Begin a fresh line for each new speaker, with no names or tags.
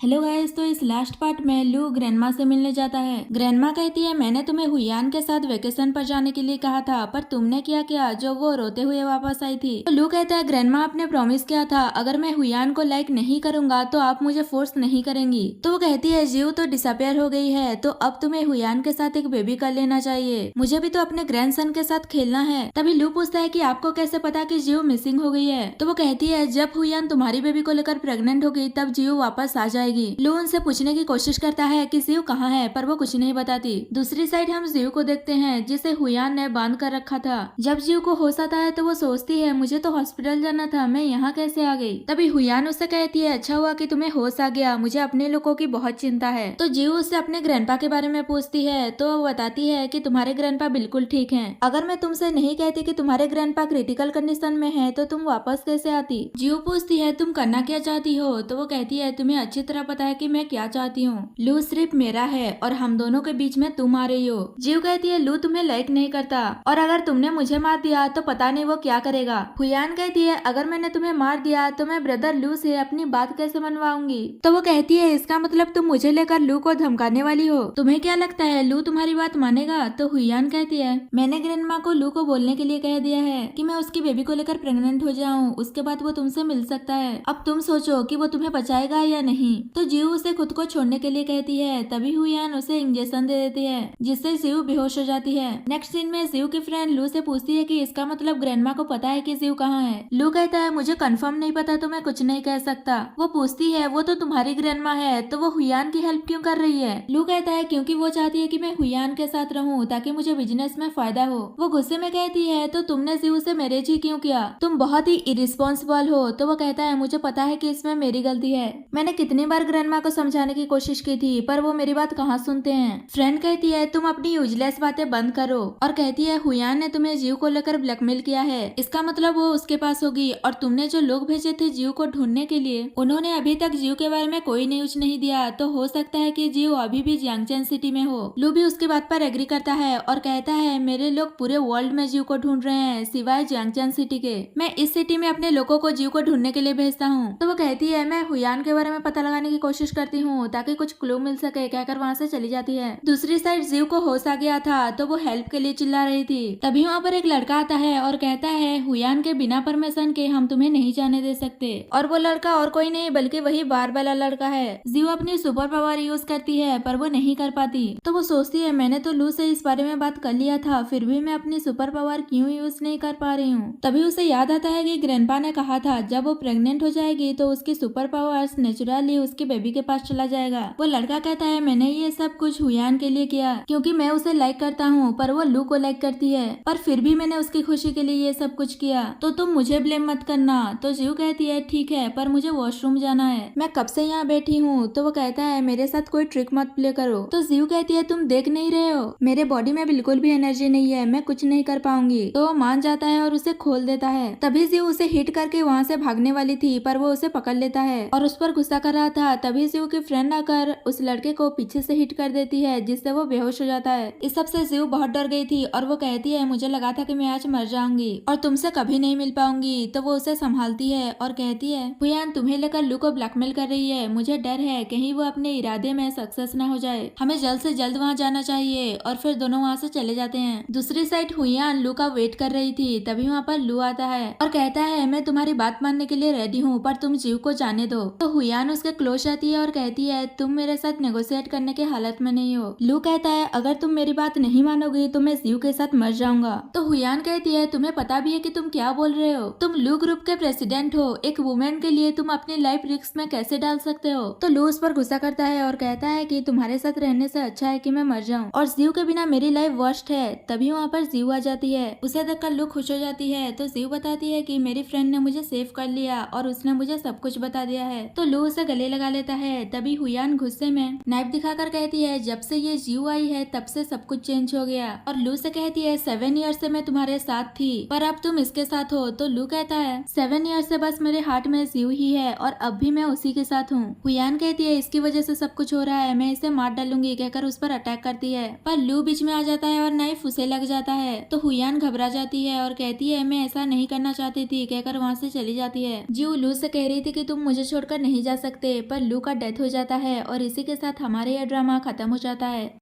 Hello guys, तो इस last part में लू ग्रैंडमा से मिलने जाता है। ग्रैंडमा कहती है मैंने तुम्हें हुयान के साथ वेकेशन पर जाने के लिए कहा था, पर तुमने क्या किया जो वो रोते हुए वापस आई थी। तो लू कहता है ग्रैंडमा आपने प्रॉमिस किया था अगर मैं हुयान को लाइक नहीं करूंगा तो आप मुझे फोर्स नहीं करेंगी। तो वो कहती है जीव तो डिसअपियर हो गई है, तो अब तुम्हें हुयान के साथ एक बेबी कर लेना चाहिए, मुझे भी तो अपने ग्रैंडसन के साथ खेलना है। तभी लू पूछता है कि आपको कैसे पता कि जीव मिसिंग हो गई है। तो वो कहती है जब हुयान तुम्हारी बेबी को लेकर प्रेग्नेंट होगी तब जीव वापस आ जाएगी। लू उनसे पूछने की कोशिश करता है कि जीव कहाँ है, पर वो कुछ नहीं बताती। दूसरी साइड हम जीव को देखते हैं जिसे हुयान ने बांध कर रखा था। जब जीव को होश आता है तो वो सोचती है मुझे तो हॉस्पिटल जाना था, मैं यहाँ कैसे आ गई। तभी हुयान उससे कहती है अच्छा हुआ कि तुम्हें होश आ गया, मुझे अपने लोगों की बहुत चिंता है। तो जीव उससे अपने ग्रैंडपा के बारे में पूछती है तो वो बताती है कि तुम्हारे ग्रैंडपा बिल्कुल ठीक हैं। अगर मैं तुमसे नहीं कहती कि तुम्हारे ग्रैंडपा क्रिटिकल कंडीशन में है तो तुम वापस कैसे आती। जीव पूछती है तुम करना क्या चाहती हो। तो वो कहती है तुम्हें अच्छी तरह पता है कि मैं क्या चाहती हूँ, लू सिर्फ मेरा है और हम दोनों के बीच में तुम आ रही हो। जीव कहती है लू तुम्हें लाइक नहीं करता और अगर तुमने मुझे मार दिया तो पता नहीं वो क्या करेगा। हुयान कहती है अगर मैंने तुम्हें मार दिया तो मैं ब्रदर लू से अपनी बात कैसे मनवाऊंगी। तो वो कहती है इसका मतलब तुम मुझे लेकर लू को धमकाने वाली हो, तुम्हें क्या लगता है लू तुम्हारी बात मानेगा। तो हुयान कहती है मैंने ग्रैंडमा को लू को बोलने के लिए कह दिया है कि मैं उसकी बेबी को लेकर प्रेग्नेंट हो जाऊं, उसके बाद वो तुमसे मिल सकता है, अब तुम सोचो कि वो तुम्हें बचाएगा या नहीं। तो जीव उसे खुद को छोड़ने के लिए कहती है। तभी हुयान उसे इंजेक्शन दे देती है जिससे जीव बेहोश हो जाती है। नेक्स्ट सीन में जीव की फ्रेंड लू से पूछती है कि इसका मतलब ग्रैंडमा को पता है कि जीव कहाँ है। लू कहता है मुझे कंफर्म नहीं पता तो मैं कुछ नहीं कह सकता। वो पूछती है वो तो तुम्हारी ग्रैंडमा है तो वो हुयान की हेल्प क्यों कर रही है। लू कहता है क्योंकि वो चाहती है कि मैं हुयान के साथ रहूं ताकि मुझे बिजनेस में फायदा हो। वो गुस्से में कहती है तो तुमने जीव से मैरिज ही क्यों किया, तुम बहुत ही इरिस्पॉन्सिबल हो। तो वो कहता है मुझे पता है कि इसमें मेरी गलती है, मैंने कितनी बार ग्रैंडमा को समझाने की कोशिश की थी पर वो मेरी बात कहाँ सुनते हैं। फ्रेंड कहती है तुम अपनी यूजलेस बातें बंद करो और कहती है हुयान ने तुम्हें जीव को लेकर ब्लैकमेल किया है, इसका मतलब वो उसके पास होगी और तुमने जो लोग भेजे थे जीव को ढूंढने के लिए उन्होंने अभी तक जीव के बारे में कोई न्यूज नहीं दिया, तो हो सकता है कि जीव अभी भी जियांगचेन सिटी में हो। लू भी उसकी बात पर एग्री करता है और कहता है मेरे लोग पूरे वर्ल्ड में जीव को ढूंढ रहे हैं सिवाय जियांगचेन सिटी के, मैं इस सिटी में अपने लोगों को जीव को ढूंढने के लिए भेजता हूँ। तो वो कहती है मैं हुयान के बारे में पता लगाने की कोशिश करती हूँ ताकि कुछ क्लू मिल सके, कहकर वहाँ से चली जाती है। दूसरी साइड जीव को होश आ गया था तो वो हेल्प के लिए चिल्ला रही थी। तभी वहाँ पर एक लड़का आता है और कहता है हुयान के बिना परमिशन के हम तुम्हें नहीं जाने दे सकते, और वो लड़का और कोई नहीं बल्कि वही बार वाला लड़का है। जीव अपनी सुपर पावर यूज करती है पर वो नहीं कर पाती। तो वो सोचती है मैंने तो लू से इस बारे में बात कर लिया था फिर भी मैं अपनी सुपर पावर क्यों यूज नहीं कर पा रही हूँ। तभी उसे याद आता है कि ग्रैंडपा ने कहा था जब वो प्रेग्नेंट हो जाएगी तो उसकी सुपर पावर्स नेचुरली उसके बेबी के पास चला जाएगा। वो लड़का कहता है मैंने ये सब कुछ हुयान के लिए किया क्योंकि मैं उसे लाइक करता हूँ पर वो लू को लाइक करती है, पर फिर भी मैंने उसकी खुशी के लिए ये सब कुछ किया, तो तुम मुझे ब्लेम मत करना। तो जीव कहती है ठीक है पर मुझे वॉशरूम जाना है, मैं कब से यहाँ बैठी हूँ। तो वो कहता है मेरे साथ कोई ट्रिक मत प्ले करो। तो जीव कहती है तुम देख नहीं रहे हो मेरे बॉडी में बिल्कुल भी एनर्जी नहीं है, मैं कुछ नहीं कर पाऊंगी। तो वो मान जाता है और उसे खोल देता है। तभी जीव उसे हिट करके वहाँ से भागने वाली थी पर वो उसे पकड़ लेता है और उस पर गुस्सा कर रहा था। तभी जीव की फ्रेंड आकर उस लड़के को पीछे से हिट कर देती है जिससे वो बेहोश हो जाता है। इस सब से जीव बहुत डर गई थी और वो कहती है मुझे लगा था कि मैं आज मर जाऊंगी और तुमसे कभी नहीं मिल पाऊंगी। तो वो उसे संभालती है और कहती है हुयान तुम्हें लेकर लू को ब्लैकमेल कर रही है, मुझे डर है कहीं वो अपने इरादे में सक्सेस ना हो जाए, हमें जल्द से जल्द वहाँ जाना चाहिए। और फिर दोनों वहाँ से चले जाते हैं। दूसरी साइड हुयान लू का वेट कर रही थी। तभी वहाँ पर लू आता है और कहता है मैं तुम्हारी बात मानने के लिए रेडी हूँ पर तुम जीव को जाने दो। तो हुयान उसके क्लोज आती है और कहती है तुम मेरे साथ नेगोशिएट करने के हालत में नहीं हो। लू कहता है अगर तुम मेरी बात नहीं मानोगी तो मैं जीव के साथ मर जाऊंगा। तो हुयान कहती है तुम्हें पता भी है कि तुम क्या बोल रहे हो, तुम लू ग्रुप के प्रेसिडेंट हो, एक वुमेन के लिए तुम अपनी लाइफ रिस्क में कैसे डाल सकते हो। तो लू उस पर गुस्सा करता है और कहता है कि तुम्हारे साथ रहने से अच्छा है कि मैं मर जाऊं और जीव के बिना मेरी लाइफ वर्स्ट है। तभी वहाँ पर जीव आ जाती है, उसे देखकर लू खुश हो जाती है। तो जीव बताती है कि मेरी फ्रेंड ने मुझे सेव कर लिया और उसने मुझे सब कुछ बता दिया है। तो लू उसे गले लगा लेता है। तभी हुयान गुस्से में नाइफ दिखाकर कहती है जब से ये जीव आई है तब से सब कुछ चेंज हो गया, और लू से कहती है 7 ईयर से मैं तुम्हारे साथ थी पर अब तुम इसके साथ हो। तो लू कहता है 7 ईयर से बस मेरे हार्ट में जीव ही है और अब भी मैं उसी के साथ हूँ। हुयान कहती है इसकी वजह से सब कुछ हो रहा है, मैं इसे मार डालूंगी कहकर उस पर अटैक करती है, पर लू बीच में आ जाता है और नाइफ उसे लग जाता है। तो हुयान घबरा जाती है और कहती है मैं ऐसा नहीं करना चाहती थी कहकर वहाँ से चली जाती है। जीव लू से कह रही थी कि तुम मुझे छोड़कर नहीं जा सकते पर लू का डेथ हो जाता है और इसी के साथ हमारा यह ड्रामा खत्म हो जाता है।